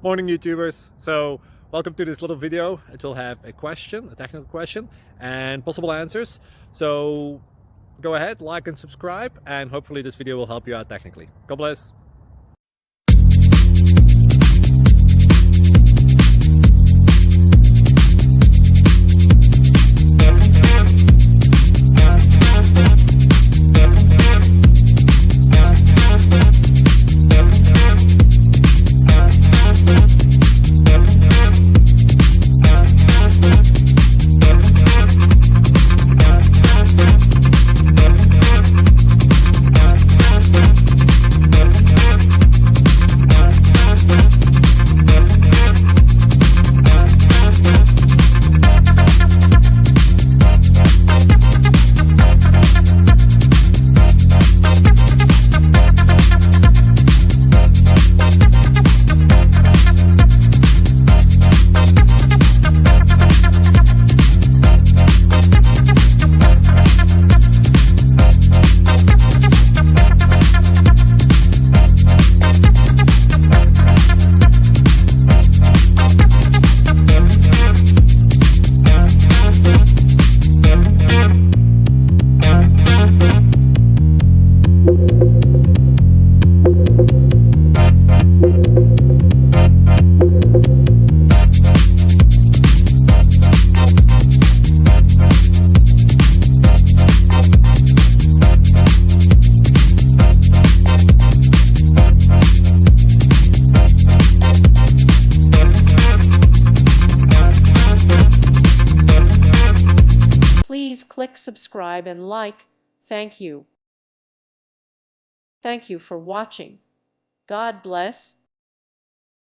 Morning YouTubers. So welcome to this little video. It will have a question, a technical question, and possible answers. So go ahead, like and subscribe, and hopefully this video will help you out technically. God bless. Please click subscribe and like. Thank you. Thank you for watching. God bless.